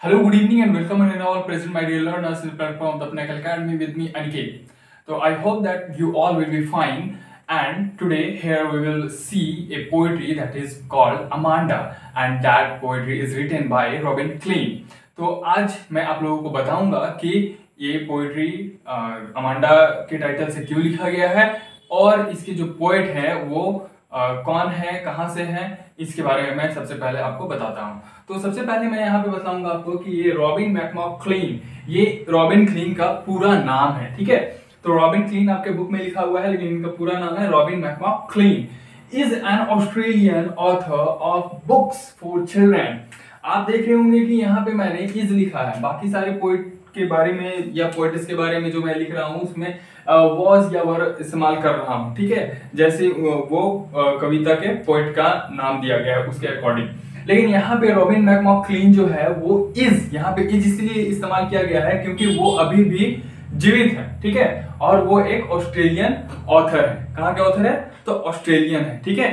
Hello, good evening, and welcome and all present, my dear learners, in the platform of the Pinnacle Academy with me, Aniket. So I hope that you all will be fine. And today here we will see a poetry that is called Amanda, and that poetry is written by Robin Klein. तो आज मैं आप लोगों को बताऊंगा कि ये poetry Amanda के टाइटल से क्यों लिखा गया है और इसके जो पोएट है वो कौन है, कहाँ से है, इसके बारे में मैं सबसे पहले आपको बताता हूँ। तो सबसे पहले मैं यहाँ पे बताऊंगा आपको कि ये रॉबिन मैकमॉक क्लीन, ये रॉबिन क्लीन का पूरा नाम है। ठीक है, तो रॉबिन क्लीन आपके बुक में लिखा हुआ है, लेकिन इनका पूरा नाम है Robin McMaugh Klein. Is an Australian author of books for children. आप देख रहे होंगे कि यहाँ पे मैंने इज लिखा है, बाकी सारे पोइट के बारे में या पोइट्स के बारे में जो मैं लिख रहा हूँ उसमें वॉज या वर इस्तेमाल कर रहा हूँ। ठीक है, जैसे वो कविता के पोइट का नाम दिया गया है उसके अकॉर्डिंग। लेकिन यहाँ पे रॉबिन मैकमॉक क्लीन जो है वो इज, यहाँ पे इज इसलिए इस्तेमाल किया गया है क्योंकि वो अभी भी जीवित है। ठीक है, और वो एक ऑस्ट्रेलियन ऑथर है। कहाँ के ऑथर है? तो ऑस्ट्रेलियन है। ठीक है,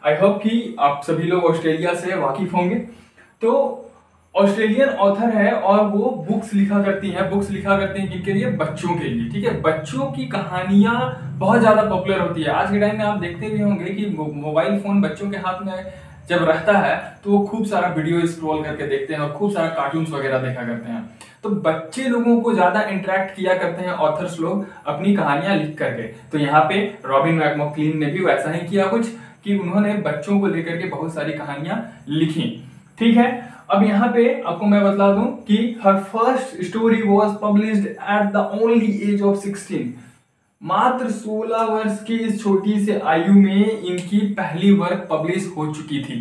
आई होप कि आप सभी लोग ऑस्ट्रेलिया से वाकिफ होंगे। तो ऑस्ट्रेलियन ऑथर है और वो बुक्स लिखा करती हैं किनके लिए? बच्चों के लिए। ठीक है, बच्चों की कहानियां बहुत ज्यादा पॉपुलर होती है। आज के टाइम में आप देखते भी होंगे कि मोबाइल फोन बच्चों के हाथ में जब रहता है तो वो खूब सारा वीडियो स्क्रॉल करके देखते हैं और खूब सारा कार्टून्स वगैरह देखा करते हैं। तो बच्चे लोगों को ज्यादा इंटरेक्ट किया करते हैं ऑथर्स लोग अपनी कहानियां लिख करके। तो यहाँ पे रॉबिन मैकमॉक क्लीन ने भी वैसा ही किया कुछ कि उन्होंने बच्चों को लेकर के बहुत सारी कहानियां लिखी। ठीक है, अब यहाँ पे आपको मैं बता दूं कि हर first story was published at the only age of 16। मात्र 16 वर्ष की इस छोटी से आयु में इनकी पहली वर्क पब्लिश हो चुकी थी।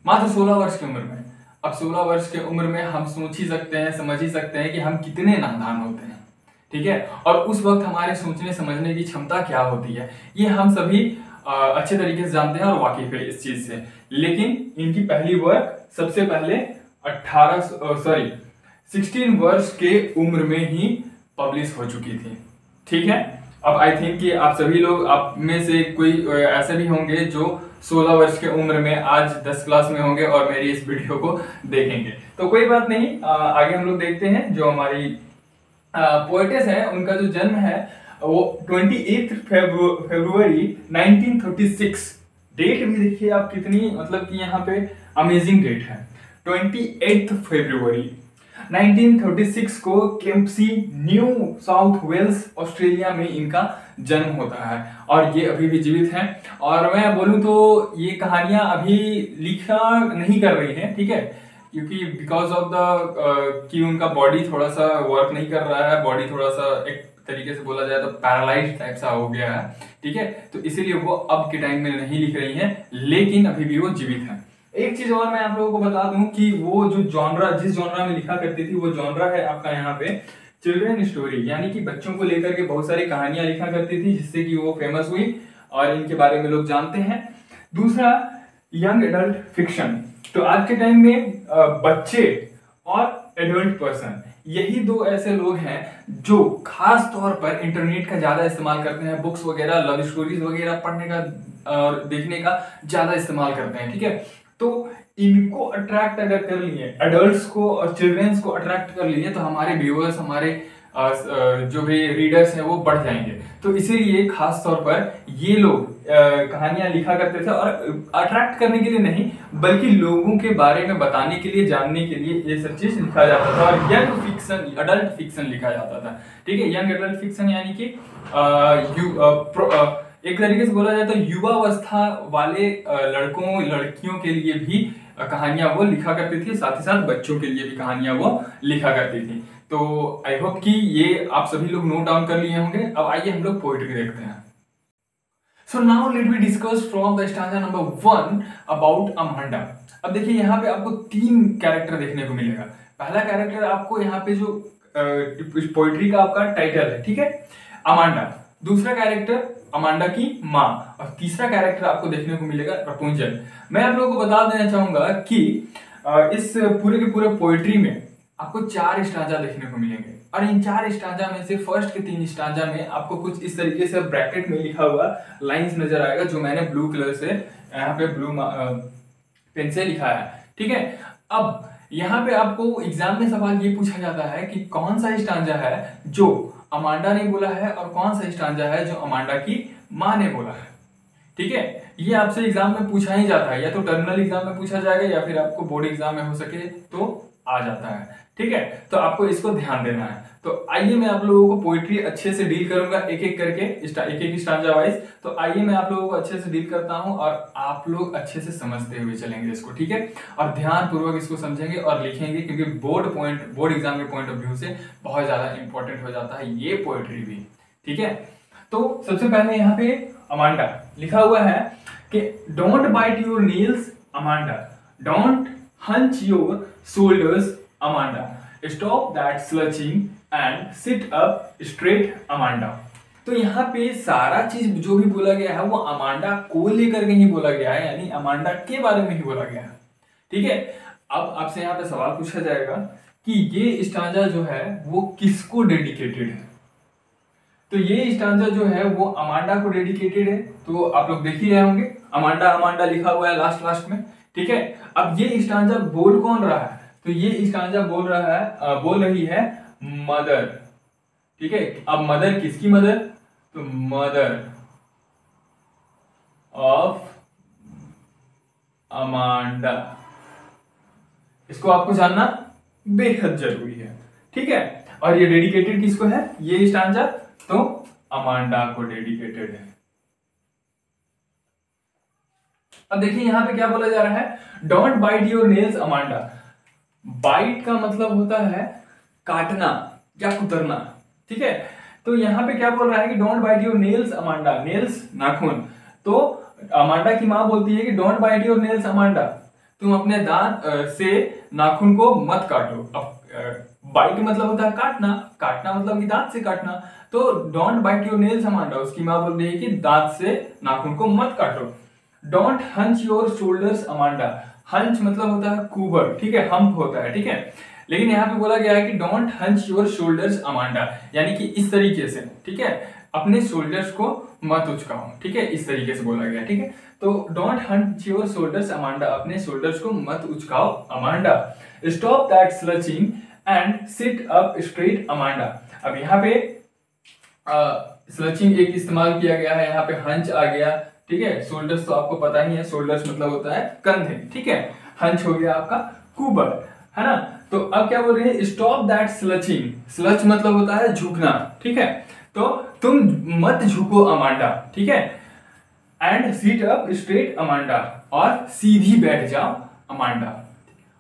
मात्र 16 वर्ष की उम्र में। अब 16 वर्ष की उम्र में हम सोच ही सकते हैं, समझ ही सकते हैं कि हम कितने नादान होते हैं। ठीक है, और उस वक्त हमारे सोचने समझने की क्षमता क्या होती है ये हम सभी अच्छे तरीके से जानते हैं और वाकिफ है इस चीज से। लेकिन इनकी पहली वर्क सबसे पहले 16 वर्ष के उम्र में ही पब्लिश हो चुकी थी। ठीक है, अब आई थिंक कि आप सभी लोग, आप में से कोई ऐसे भी होंगे जो 16 वर्ष के उम्र में आज 10 क्लास में होंगे और मेरी इस वीडियो को देखेंगे। तो कोई बात नहीं, आगे हम लोग देखते हैं। जो हमारी पोएटेस है उनका जो जन्म है वो 28 फरवरी 1936। डेट भी देखिए आप कितनी, मतलब कि यहाँ पे अमेजिंग डेट है। 28 फरवरी 1936 को केम्पसी, न्यू साउथ वेल्स, ऑस्ट्रेलिया में इनका जन्म होता है और ये अभी भी जीवित हैं। और मैं बोलूं तो ये कहानियां अभी लिखा नहीं कर रही हैं। ठीक है, क्योंकि बिकॉज ऑफ द कि उनका बॉडी थोड़ा सा वर्क नहीं कर रहा है, बॉडी थोड़ा सा एक तरीके से बोला जाए तो पैरालाइज्ड टाइप सा हो गया है। ठीक है, तो इसीलिए वो अब के टाइम में नहीं लिख रही हैं, लेकिन अभी भी वो जीवित हैं। एक चीज और मैं आप लोगों को बता दूं कि वो जो जॉनरा, जिस जॉनरा में लिखा करती थी वो जॉनरा है आपका यहाँ पे चिल्ड्रन स्टोरी, यानी कि बच्चों को लेकर के बहुत सारी कहानियां लिखा करती थी जिससे कि वो फेमस हुई और इनके बारे में लोग जानते हैं। दूसरा, यंग एडल्ट फिक्शन। तो आज के टाइम में बच्चे और एडल्ट पर्सन, यही दो ऐसे लोग हैं जो खास तौर पर इंटरनेट का ज्यादा इस्तेमाल करते हैं, बुक्स वगैरह, लव स्टोरीज वगैरह पढ़ने का और देखने का ज्यादा इस्तेमाल करते हैं। ठीक है, तो इनको अट्रैक्ट अगर कर लिए, एडल्ट्स को और चिल्ड्रंस को अट्रैक्ट कर लिए, तो हमारे व्यूअर्स, हमारे जो भी रीडर्स हैं वो बढ़ जाएंगे। तो इसीलिए खास तौर पर ये लोग कहानियां लिखा करते थे और अट्रैक्ट करने के लिए नहीं बल्कि लोगों के बारे में बताने के लिए, जानने के लिए ये सब चीज लिखा जाता था। और यंग फिक्शन, अडल्ट फिक्शन लिखा जाता था। ठीक है, यंग अडल्ट फिक्शन यानी कि एक तरीके से बोला जाए तो युवावस्था वाले लड़कों लड़कियों के लिए भी कहानियां वो लिखा करती थी, साथ ही साथ बच्चों के लिए भी कहानियां वो लिखा करती थी। तो आई होप कि ये आप सभी लोग नोट डाउन कर लिए होंगे। अब आइए हम लोग पोएट्री देखते हैं। So now let we discuss from the stanza number 1 about Amanda. अब देखिए यहाँ पे आपको 3 कैरेक्टर देखने को मिलेगा। पहला कैरेक्टर आपको यहाँ पे जो पोएट्री का आपका टाइटल है, ठीक है, अमांडा। दूसरा कैरेक्टर अमांडा की माँ, और तीसरा कैरेक्टर आपको देखने को मिलेगा रपुंजल। मैं आप लोगों को बता देना चाहूंगा कि इस पूरे के पूरे पोएट्री में आपको 4 स्टांजा देखने को मिलेंगे और इन 4 स्टांजा में से फर्स्ट के 3 स्टांजा में आपको कुछ इस तरीके से ब्रैकेट में लिखा हुआ लाइंस नजर आएगा, जो मैंने ब्लू कलर से यहाँ पे ब्लू पेन से लिखा है। ठीक है, अब यहाँ पे आपको एग्जाम में सवाल ये पूछा जाता है कि कौन सा स्टांजा है जो अमांडा ने बोला है और कौन सा स्टांजा है जो अमांडा की माँ ने बोला है। ठीक है, ये आपसे एग्जाम में पूछा ही जाता है, या तो टर्मिनल एग्जाम में पूछा जाएगा या फिर आपको बोर्ड एग्जाम में हो सके तो आ जाता है। ठीक है, तो आपको इसको ध्यान देना है। तो आइए मैं आप लोगों को पोइट्री अच्छे से डील करूंगा एक एक करके, एक एक स्टांजा वाइज। तो आइए मैं आप लोगों को अच्छे से डील करता हूं और आप लोग अच्छे से समझते हुए चलेंगे इसको। ठीक है, और ध्यान पूर्वक इसको समझेंगे और लिखेंगे, क्योंकि बोर्ड एग्जाम के पॉइंट ऑफ व्यू से बहुत ज्यादा इंपॉर्टेंट हो जाता है ये पोइट्री भी। ठीक है, तो सबसे पहले यहाँ पे अमांडा लिखा हुआ है कि don't bite your nails Amanda, don't hunch your shoulders Amanda, stop that slouching and sit up straight Amanda. तो यहाँ पे सारा चीज जो भी बोला गया है वो अमांडा को लेकर के ही बोला गया है, यानी अमांडा के बारे में ही बोला गया है। ठीक है, अब आपसे यहाँ पे सवाल पूछा जाएगा कि ये स्टांजा जो है वो किसको डेडिकेटेड है। तो ये स्टांजा जो है वो अमांडा को डेडिकेटेड है। तो आप लोग देख ही रहे होंगे अमांडा अमांडा लिखा हुआ है लास्ट में। ठीक है, अब ये स्टांजा बोल कौन रहा है, तो ये स्टांजा बोल रही है मदर। ठीक है, अब मदर किसकी मदर, तो मदर ऑफ अमांडा। इसको आपको जानना बेहद जरूरी है। ठीक है, और ये डेडिकेटेड किसको है ये स्टांजा, तो अमांडा को डेडिकेटेड है। अब देखिए यहां पे क्या बोला जा रहा है, don't bite your nails Amanda. Bite का मतलब होता है काटना या कुतरना। ठीक है, तो यहाँ पे क्या बोल रहा है कि don't bite your nails Amanda, nails नाखून। तो अमांडा की माँ बोलती है कि don't bite your nails Amanda, तुम अपने दांत से नाखून को मत काटो। अब बाइट मतलब होता है काटना, काटना मतलब कि दांत से काटना। तो don't bite your nails Amanda, उसकी माँ बोल रही है कि दांत से नाखून को मत काटो। Don't hunch your shoulders Amanda, hunch मतलब होता है कुबर। ठीक है, हम्प होता है। ठीक है, लेकिन यहाँ पे बोला गया है कि don't hunch your shoulders Amanda, यानी कि इस तरीके से। ठीक है, अपने शोल्डर्स को मत उचकाओ। ठीक है, इस तरीके से बोला गया। ठीक है, तो don't hunch your shoulders Amanda, अपने शोल्डर्स को मत उचकाओ Amanda. Stop that slouching and sit up straight Amanda. अब यहाँ पे स्लचिंग एक इस्तेमाल किया गया है, यहाँ पे हंच आ गया। ठीक है, शोल्डर्स तो आपको पता ही है, शोल्डर्स मतलब होता है कंधे। ठीक है, हंच हो गया आपका कुबर, है ना। तो अब क्या बोल रहे हैं, स्टॉप दैट स्लचिंग, स्लच मतलब होता है झुकना। ठीक है, तो तुम मत झुको अमांडा। ठीक है, and seat up straight Amanda, और सीधी बैठ जाओ अमांडा।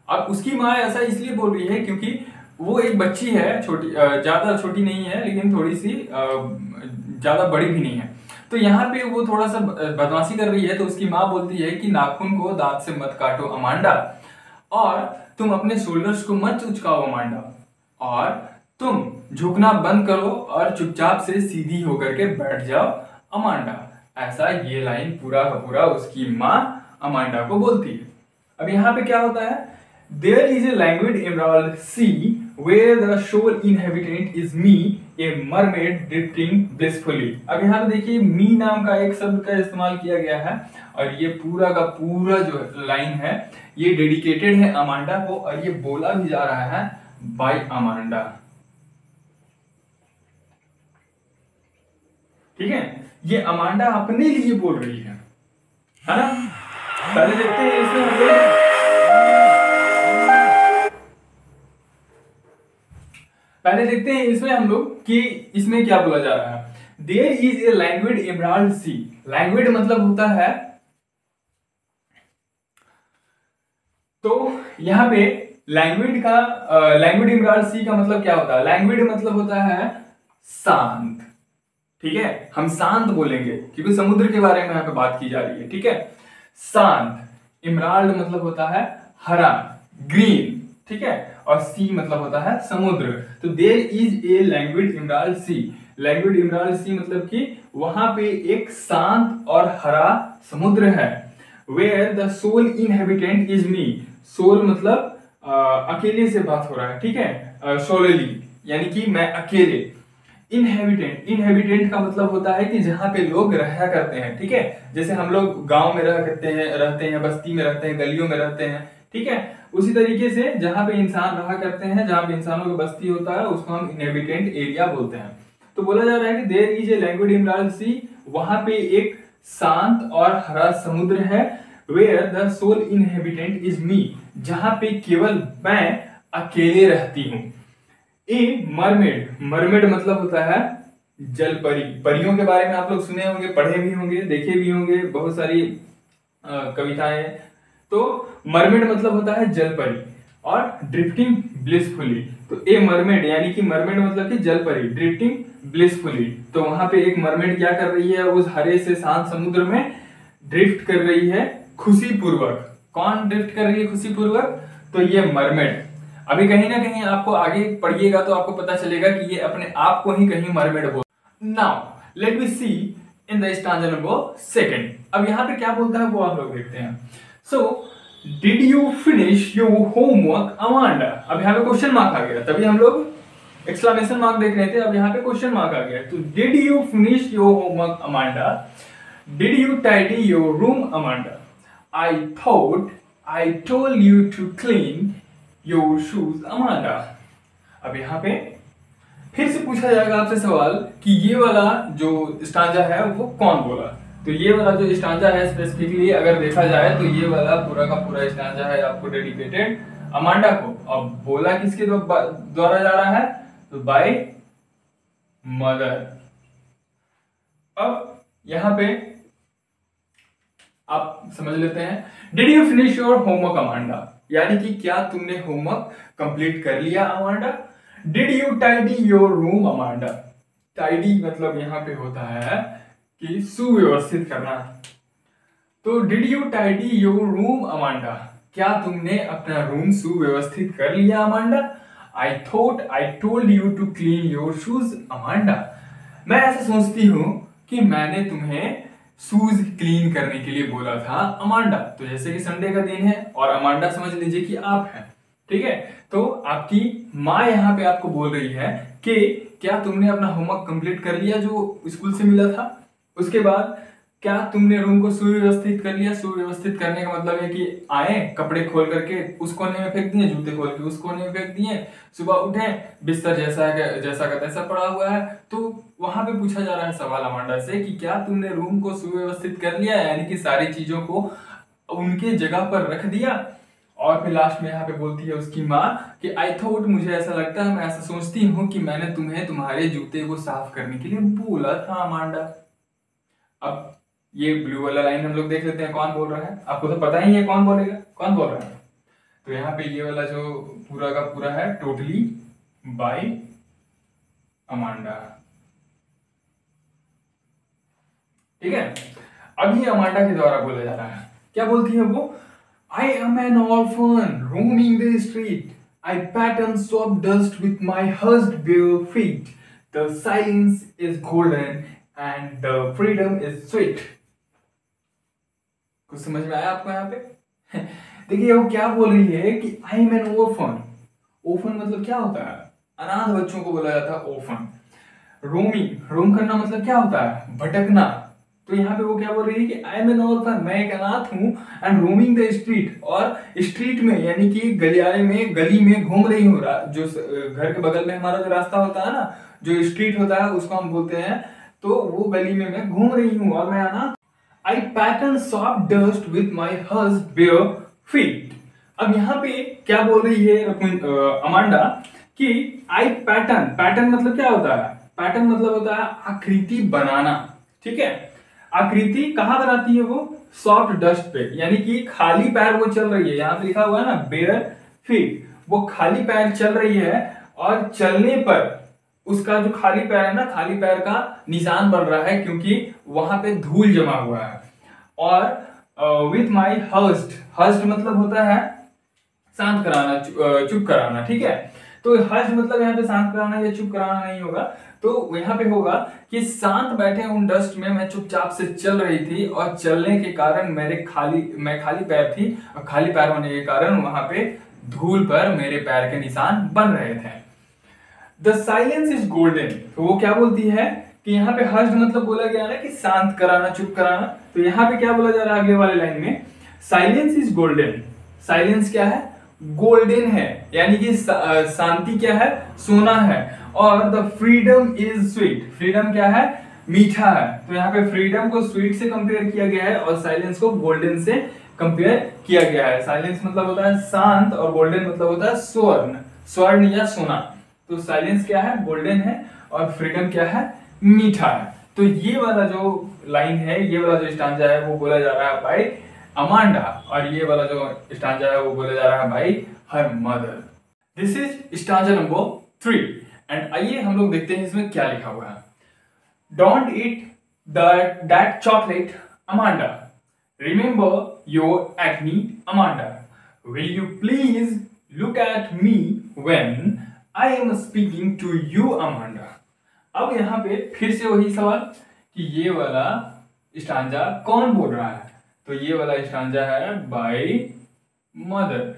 अब उसकी माँ ऐसा इसलिए बोल रही है क्योंकि वो एक बच्ची है, छोटी, ज्यादा छोटी नहीं है लेकिन थोड़ी सी ज्यादा बड़ी भी नहीं है। तो यहाँ पे वो थोड़ा सा बदमाशी कर रही है, तो उसकी माँ बोलती है कि नाखून को दांत से मत काटो अमांडा, और तुम अपने शोल्डर्स को मत उचकाओ अमांडा, और तुम झुकना बंद करो और चुपचाप से सीधी होकर के बैठ जाओ अमांडा। ऐसा ये लाइन पूरा का पूरा उसकी माँ अमांडा को बोलती है। अब यहाँ पे क्या होता है, there is a language emerald sea where the sole inhabitant is me a mermaid drifting blissfully. अब यहाँ पे देखिए मी नाम का एक शब्द का इस्तेमाल किया गया है, और ये पूरा का पूरा जो लाइन है ये डेडिकेटेड है अमांडा को, और ये बोला भी जा रहा है बाय अमांडा। ठीक है, ये अमांडा अपने लिए बोल रही है ना। पहले देखते हैं इसमें हम लोग कि इसमें क्या बोला जा रहा है। There is a language emerald sea, language मतलब होता है, तो यहाँ पे लैंग्वेज एमराल्ड सी का मतलब क्या होता है, लैंग्वेज मतलब होता है शांत। ठीक है, हम शांत बोलेंगे क्योंकि समुद्र के बारे में यहाँ पे बात की जा रही है। ठीक है, शांत। इमराल्ड मतलब होता है हरा, ग्रीन। ठीक है, और सी मतलब होता है समुद्र। तो there is a language emerald sea, language emerald sea मतलब कि वहां पे एक शांत और हरा समुद्र है। Where the sole inhabitant is me, sole मतलब अकेले से बात हो रहा है। ठीक है, सोलली यानी कि मैं अकेले। इनहेबिटेंट का मतलब होता है कि जहां पे लोग रहा करते हैं। ठीक है, जैसे हम लोग गांव में रहते हैं, बस्ती में रहते हैं, गलियों में रहते हैं। ठीक है। उसी तरीके से जहां पे इंसान रहा करते हैं, जहां पे इंसानों का बस्ती होता है, उसको हम इनहेबिटेंट एरिया बोलते हैं। तो बोला जा रहा है कि there is a language emerald sea, वहां पे एक शांत और हरा समुद्र है, where the sole inhabitant is me, जहां पे केवल मैं अकेले रहती हूँ। ए मरमेड, मरमेड मतलब होता है जल परी। परियों के बारे में आप लोग सुने होंगे, पढ़े भी होंगे, देखे भी होंगे, बहुत सारी कविताएं। तो मरमेड मतलब होता है जल परी, और ड्रिफ्टिंग ब्लिसफुली, तो ए मरमेड यानी कि मरमेड मतलब कि जल परी, ड्रिफ्टिंग ब्लिसफुली, तो वहां पे एक मरमेड क्या कर रही है, उस हरे से शांत समुद्र में ड्रिफ्ट कर रही है खुशी पूर्वक। कौन ड्रिफ्ट कर रही है खुशी पूर्वक? तो ये मरमेड। अभी कहीं ना कहीं आपको आगे पढ़िएगा तो आपको पता चलेगा कि ये अपने आप को ही कहीं मरमेड बोल। Now let me see in the stanza number 2। अब यहाँ पे क्या बोलता है वो आप लोग देखते हैं। So did you finish your homework Amanda? अब यहाँ पे क्वेश्चन मार्क आ गया, तभी हम लोग एक्सक्लेमेशन मार्क देख रहे थे, अब यहाँ पे क्वेश्चन मार्क आ गया। तो did you finish your homework Amanda? Did you tidy your room Amanda? I thought I told you to clean your shoes Amanda. अब यहाँ पे फिर से पूछा जाएगा आपसे सवाल कि ये वाला जो स्टांजा है वो कौन बोला। तो ये वाला जो स्टांजा है स्पेसिफिकली अगर देखा जाए तो ये वाला पूरा का पूरा स्टांजा है आपको डेडिकेटेड अमांडा को। अब बोला किसके द्वारा जा रहा है? तो बाय मदर। अब यहाँ पे आप समझ लेते हैं, did you finish your homework Amanda, यानी कि क्या तुमने होमवर्क कंप्लीट कर लिया अमांडा? Did you tidy your room Amanda? Tidy मतलब यहाँ पे होता है कि सुव्यवस्थित करना। तो did you tidy your room Amanda, क्या तुमने अपना रूम सुव्यवस्थित कर लिया अमांडा? I thought I told you to clean your shoes Amanda, मैं ऐसा सोचती हूँ कि मैंने तुम्हें शूज क्लीन करने के लिए बोला था अमांडा। तो जैसे कि संडे का दिन है और अमांडा समझ लीजिए कि आप हैं, ठीक है। तो आपकी माँ यहाँ पे आपको बोल रही है कि क्या तुमने अपना होमवर्क कंप्लीट कर लिया जो स्कूल से मिला था? उसके बाद क्या तुमने रूम को सुव्यवस्थित कर लिया? सुव्यवस्थित करने का मतलब है कि आए कपड़े खोल करके उस कोने में फेंक दिए, जूते खोल के उस कोने में फेंक दिए, सुबह उठे बिस्तर जैसा का तैसा पड़ा हुआ है। तो वहां पे पूछा जा रहा है सवाल अमांडा से कि क्या तुमने रूम को सुव्यवस्थित कर लिया, यानी कि सारी चीजों को उनके जगह पर रख दिया। और फिर लास्ट में यहाँ पे बोलती है उसकी माँ कि आई थॉट, मुझे ऐसा लगता है, मैं ऐसा सोचती हूँ कि मैंने तुम्हें तुम्हारे जूते को साफ करने के लिए बोला था अमांडा। अब ये ब्लू वाला लाइन हम लोग देख लेते हैं कौन बोल रहा है। आपको तो पता ही है कौन बोलेगा, कौन बोल रहा है। तो यहाँ पे ये वाला जो पूरा का पूरा है टोटली बाय अमांडा, ठीक है। अब ये अमांडा के द्वारा बोला जा रहा है, क्या बोलती है वो? I am an orphan roaming the street. I pattern soft dust with my hushed bare feet. The silence is golden and the freedom is sweet. कुछ समझ में आया आपको यहाँ पे? देखिए वो क्या बोल रही है कि I am an orphan. Orphan मतलब क्या होता है? अनाथ बच्चों को बोला जाता है orphan. रोमिंग, रोम करना मतलब क्या होता है? भटकना। तो यहाँ पे वो क्या बोल रही है कि आई एम एन ऑर्फन, मैं एक अनाथ हूँ, एंड रोमिंग द स्ट्रीट, और स्ट्रीट में यानी कि गलियारे में, गली में घूम रही हूँ। जो घर के बगल में हमारा जो रास्ता होता है ना, जो स्ट्रीट होता है उसको हम बोलते हैं, तो वो गली में मैं घूम रही हूँ और मैं अनाथ। I pattern soft dust with my hushed bare feet. अब यहाँ पे क्या बोल रही है अमांडा कि आई पैटर्न, पैटर्न मतलब क्या होता है? पैटर्न मतलब होता है आकृति बनाना, ठीक है। आकृति कहाँ बनाती है वो? सॉफ्ट डस्ट पे, यानी कि खाली पैर वो चल रही है, यहाँ पे लिखा हुआ है ना बेयर फीट, वो खाली पैर चल रही है और चलने पर उसका जो खाली पैर है ना, खाली पैर का निशान बन रहा है क्योंकि वहां पे धूल जमा हुआ है। और विथ माई हर्स्ट, हर्स्ट मतलब होता है शांत कराना, चुप कराना, ठीक है। तो हर्ष मतलब यहाँ पे शांत कराना या चुप कराना नहीं होगा, तो यहाँ पे होगा कि शांत बैठे उन डस्ट में मैं चुपचाप से चल रही थी, और चलने के कारण मैं खाली पैर थी, और खाली पैर होने के कारण वहां पे धूल पर मेरे पैर के निशान बन रहे थे। द साइलेंस इज गोल्डन, तो वो क्या बोलती है कि यहाँ पे हर्ष मतलब बोला गया ना कि शांत कराना, चुप कराना, तो यहाँ पे क्या बोला जा रहा है अगले वाले लाइन में? साइलेंस इज गोल्डन, साइलेंस क्या है, गोल्डन है, यानी कि शांति क्या है, सोना है। और the freedom is sweet, freedom क्या है, मीठा है। तो यहाँ पे फ्रीडम को स्वीट से कंपेयर किया गया है और साइलेंस को गोल्डन से कंपेयर किया गया है। साइलेंस मतलब होता है शांत और गोल्डन मतलब होता है स्वर्ण, स्वर्ण या सोना। तो साइलेंस क्या है, गोल्डन है, और फ्रीडम क्या है, मीठा है। तो ये वाला जो लाइन है, ये वाला जो स्टांजा है वो बोला जा रहा है बाय अमांडा, और ये वाला जो स्टांजा है वो बोला जा रहा है bye her mother. This is stanza number 3। And आइए हम लोग देखते हैं इसमें क्या लिखा हुआ है। Don't eat that chocolate Amanda, remember your acne Amanda, will you please look at me when I am speaking to you Amanda. अब यहाँ पे फिर से वही सवाल कि ये वाला स्टांजा कौन बोल रहा है, तो ये वाला स्टांजा है बाय मदर।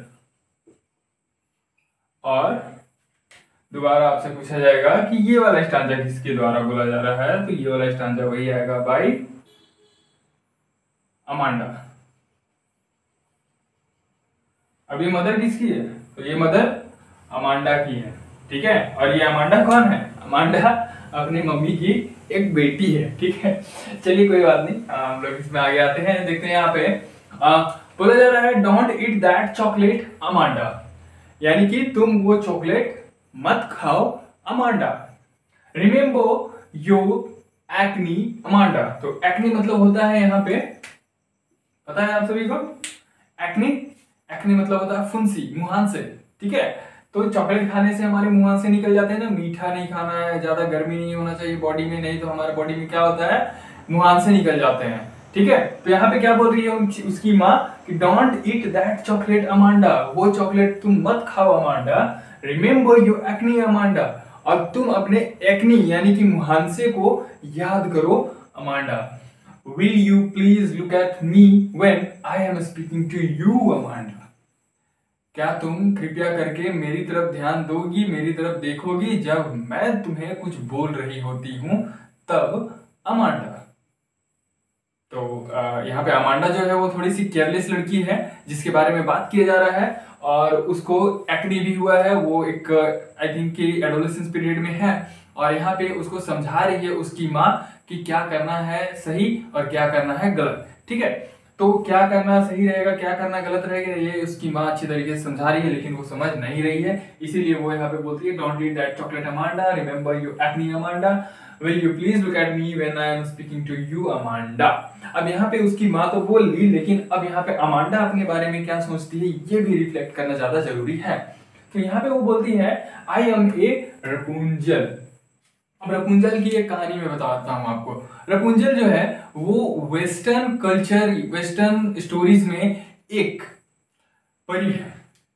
और दोबारा आपसे पूछा जाएगा कि ये वाला स्टांजा किसके द्वारा बोला जा रहा है, तो ये वाला स्टांजा वही आएगा बाय अमांडा। अब ये मदर किसकी है, तो ये मदर अमांडा की है, ठीक है। और ये अमांडा कौन है, अमांडा अपनी मम्मी की एक बेटी है, ठीक है। चलिए कोई बात नहीं, हम लोग इसमें आगे आते हैं। देखते हैं यहाँ पे बोला जा रहा है don't eat that chocolate Amanda, यानी कि तुम वो चॉकलेट मत खाओ Amanda. Remember your acne Amanda, तो एक्नी मतलब होता है यहाँ पे, पता है आप सभी को, एक्नी, एक्नी मतलब होता है फुंसी, मुहांसे, ठीक है। तो चॉकलेट खाने से हमारे मुंह से निकल जाते हैं ना, मीठा नहीं खाना है, ज्यादा गर्मी नहीं होना चाहिए बॉडी में, नहीं तो हमारे बॉडी में क्या होता है, मुंह से निकल जाते हैं, ठीक है। तो यहाँ पे क्या बोल रही है उसकी माँ कि don't eat that chocolate Amanda, वो चॉकलेट तुम मत खाओ Amanda. Remember your acne Amanda, और तुम अपने एक्नी यानी कि मुहांसे को याद करो Amanda. Will you please look at me when I am speaking to you Amanda, क्या तुम कृपया करके मेरी तरफ ध्यान दोगी, मेरी तरफ देखोगी जब मैं तुम्हें कुछ बोल रही होती हूं तब अमांडा। तो यहाँ पे अमांडा जो है वो थोड़ी सी केयरलेस लड़की है जिसके बारे में बात किया जा रहा है, और उसको एक्नी भी हुआ है, वो एक आई थिंक कि एडोलेसेंस पीरियड में है, और यहाँ पे उसको समझा रही है उसकी माँ कि क्या करना है सही और क्या करना है गलत, ठीक है। तो क्या करना सही रहेगा, क्या करना गलत रहेगा, ये उसकी माँ अच्छी तरीके से समझा रही है, लेकिन वो समझ नहीं रही है, इसीलिए वो यहाँ पे बोलती है don't eat that chocolate Amanda, remember your acne Amanda, will you please look at me when I am speaking to you Amanda. अब यहाँ पे उसकी माँ तो बोल ली, लेकिन अब यहाँ पे अमांडा अपने बारे में क्या सोचती है ये भी रिफ्लेक्ट करना ज्यादा जरूरी है। तो यहाँ पे वो बोलती है आई एम ए रपुंजल। अब रपुंजल की एक कहानी मैं बताता हूँ आपको। रपुंजल जो है वो वेस्टर्न कल्चर, वेस्टर्न स्टोरीज में एक परी है,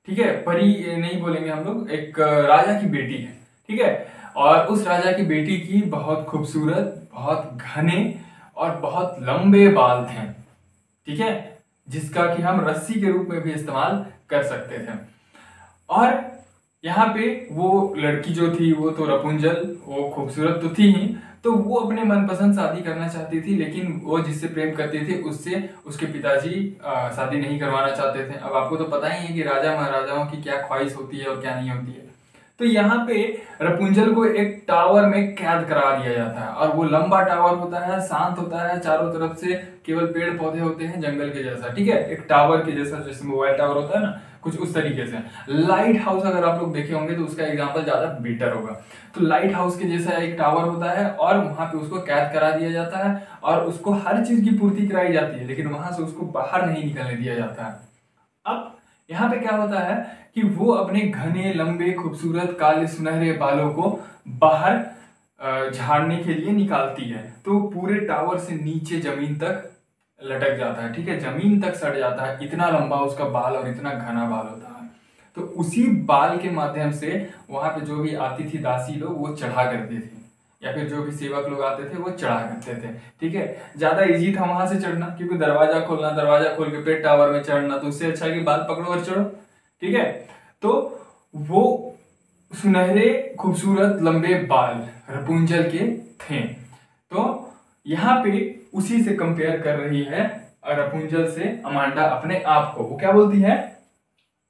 ठीक है। परी नहीं बोलेंगे हम लोग, एक राजा की बेटी है, ठीक है। और उस राजा की बेटी की बहुत खूबसूरत, बहुत घने और बहुत लंबे बाल थे, ठीक है, जिसका कि हम रस्सी के रूप में भी इस्तेमाल कर सकते थे। और यहाँ पे वो लड़की जो थी वो तो रपुंजल, वो खूबसूरत तो थी ही, तो वो अपने मनपसंद शादी करना चाहती थी, लेकिन वो जिससे प्रेम करती थी उससे उसके पिताजी शादी नहीं करवाना चाहते थे। अब आपको तो पता ही है कि राजा महाराजाओं की क्या ख्वाहिश होती है और क्या नहीं होती है। तो यहाँ पे रपुंजल को एक टावर में कैद करा दिया जाता है, और वो लंबा टावर होता है, शांत होता है, चारों तरफ से केवल पेड़ पौधे होते हैं, जंगल के जैसा, ठीक है, एक टावर के जैसा, जैसे मोबाइल टावर होता है ना, कुछ उस तरीके से। लाइट हाउस अगर आप लोग देखे होंगे तो उसका एग्जांपल ज्यादा बेटर होगा। तो लाइट हाउस के जैसा एक टावर होता है, और वहां पे उसको कैद करा दिया जाता है, और उसको हर चीज की पूर्ति कराई जाती है, लेकिन वहां से उसको बाहर नहीं निकलने दिया जाता है। अब यहाँ पे क्या होता है कि वो अपने घने लंबे खूबसूरत काले सुनहरे बालों को बाहर झाड़ने के लिए निकालती है, तो पूरे टावर से नीचे जमीन तक लटक जाता है, ठीक है, जमीन तक सड़ जाता है, इतना लंबा उसका बाल और इतना घना बाल होता है। तो उसी बाल के माध्यम से वहां पे जो भी आती थी दासी लोग वो चढ़ा करते थे, या फिर जो भी सेवक लोग आते थे वो चढ़ा करते थे, ठीक है। ज्यादा इजी था वहां से चढ़ना, क्योंकि दरवाजा खोलना, दरवाजा खोल के फिर टावर में चढ़ना, तो उससे अच्छा है कि बाल पकड़ो और चढ़ो, ठीक है। तो वो सुनहरे खूबसूरत लंबे बाल रपुंजल के थे। तो यहाँ पे उसी से कंपेयर कर रही है रपुंजल से अमांडा अपने आप को। वो क्या बोलती है,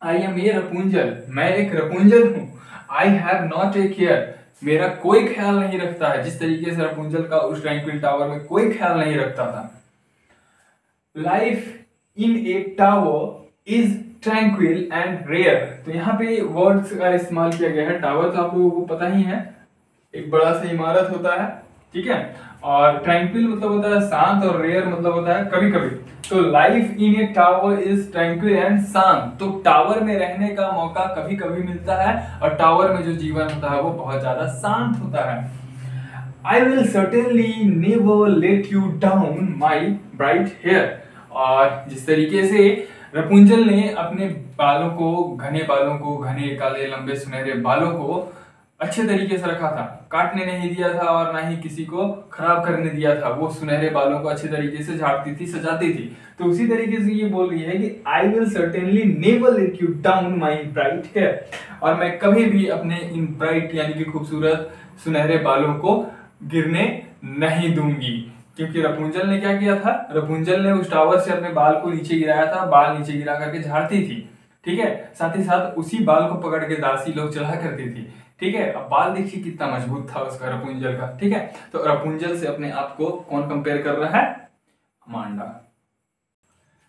आई एम ए रपुंजल, मैं एक रपुंजल हूँ। I have not a care, मेरा कोई ख्याल नहीं रखता है, जिस तरीके से रपुंजल का उस ट्रैंक्विल टावर में कोई ख्याल नहीं रखता था। Life in a tower is tranquil and rare, तो यहाँ पे वर्ड्स का इस्तेमाल किया गया है। टावर तो आप लोगों को पता ही है, एक बड़ा सा इमारत होता है, ठीक है। और ट्रैंक्विल मतलब होता है शांत, और रेयर मतलब होता है कभी कभी। तो life in a tower is tranquil and शांत, तो टावर में रहने का मौका कभी कभी मिलता है, और टावर में जो जीवन होता है वो बहुत ज्यादा शांत होता है। I will certainly never let you down, my bright hair, और जिस तरीके से रपुंजल ने अपने बालों को, घने बालों को, घने काले लंबे सुनहरे बालों को अच्छे तरीके से रखा था, काटने नहीं दिया था और ना ही किसी को खराब करने दिया था, वो सुनहरे बालों को अच्छे तरीके से झाड़ती थी, सजाती थी। तो उसी तरीके से ये बोल रही है कि I will certainly never let you down my bright hair, और मैं कभी भी अपने इन ब्राइट यानी कि खूबसूरत सुनहरे बालों को गिरने नहीं दूंगी। क्योंकि रपुंजल ने क्या किया था, रपुंजल ने उस टावर से अपने बाल को नीचे गिराया था, बाल नीचे गिरा करके झाड़ती थी, ठीक है। साथ ही साथ उसी बाल को पकड़ के दासी लोग चला करती थी, ठीक है। अब बाल देखिए कितना मजबूत था उसका, रपुंजल का, ठीक है। तो रपुंजल से अपने आप को कौन कंपेयर कर रहा है, अमांडा।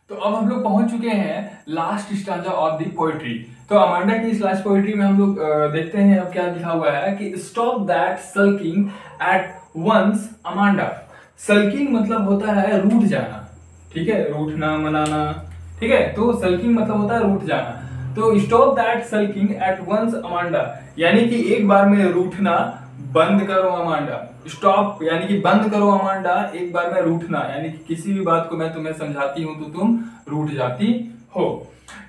तो अब हम लोग पहुंच चुके हैं last stanza of the poetry. तो अमांडा की इस लास्ट पोएट्री में हम लोग देखते हैं अब क्या लिखा हुआ है कि stop that sulking at once Amanda. Sulking मतलब होता है रूठ जाना, ठीक है, रूठना मनाना, ठीक है। तो सल्किंग मतलब होता है रूठ जाना। तो stop that sulking at once Amanda, यानी कि एक बार में रूठना बंद करो अमांडा। स्टॉप यानी कि बंद करो अमांडा, एक बार में रूठना यानी कि किसी भी बात को मैं तुम्हें समझाती हूं तो तुम रूठ जाती हो।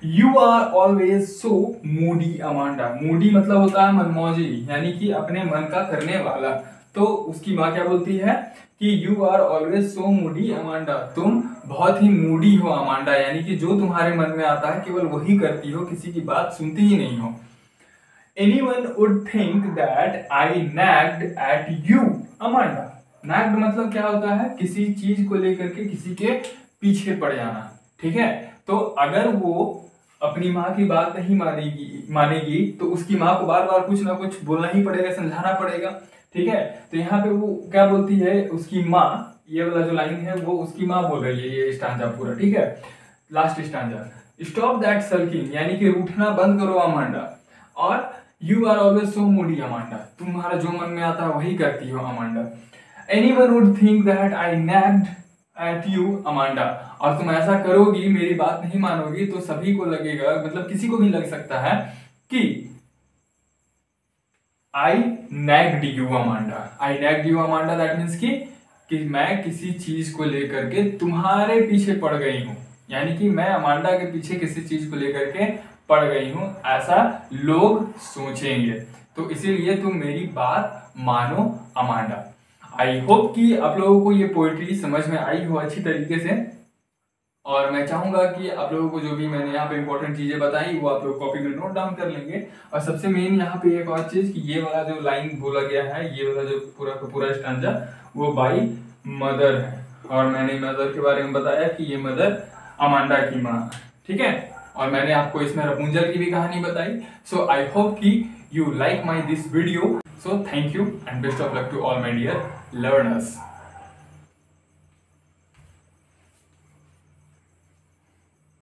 You are always so moody Amanda, moody मतलब होता है मनमौजी, यानी कि अपने मन का करने वाला। तो उसकी माँ क्या बोलती है कि you are always so moody Amanda, तुम बहुत ही मूडी हो अमांडा, यानी कि जो तुम्हारे मन में आता है केवल वही करती हो, किसी की बात सुनती ही नहीं हो। Anyone would think that I nagged at you, Amanda. nagged मतलब क्या होता है, किसी चीज को लेकर के किसी के पीछे पड़ जाना, ठीक है। तो अगर वो अपनी माँ की बात नहीं मानेगी तो उसकी माँ को बार बार कुछ ना कुछ बोलना ही पड़ेगा, समझाना पड़ेगा, ठीक है। तो यहाँ पे वो क्या बोलती है, उसकी माँ, ये वाला जो लाइन है वो उसकी माँ बोल रही है, ये स्टांजा पूरा, ठीक है। Last stanza, stop that sulking यानी कि रूठना बंद करो अमांडा, और you are always so moody Amanda, तुम्हारा जो मन में आता है वही करती हो Amanda. Anyone would think that I nagged at you Amanda, और तुम ऐसा करोगी, मेरी बात नहीं मानोगी, तो सभी को लगेगा, मतलब किसी को भी लग सकता है कि I nagged you Amanda. I nagged you Amanda that means कि मैं किसी चीज को लेकर के तुम्हारे पीछे पड़ गई हूं, यानी कि मैं अमांडा के पीछे किसी चीज को लेकर के पड़ गई हूं, ऐसा लोग सोचेंगे, तो इसीलिए तुम मेरी बात मानो अमांडा। आई होप कि आप लोगों को ये पोएट्री समझ में आई हो अच्छी तरीके से, और मैं चाहूंगा कि आप लोगों को जो भी मैंने यहाँ पे इंपॉर्टेंट चीजें बताई वो आप लोग कॉपी में नोट डाउन कर लेंगे। और सबसे मेन यहाँ पे एक और चीज कि ये वाला जो लाइन बोला गया है, ये वाला जो पूरा का पूरा स्टांजा वो बाई मदर है, और मैंने मदर के बारे में बताया कि ये मदर अमांडा की माँ, ठीक है। और मैंने आपको इसमें रपुंजल की भी कहानी बताई। सो आई होप कि you like my this video. So thank you and best of luck to all my dear learners.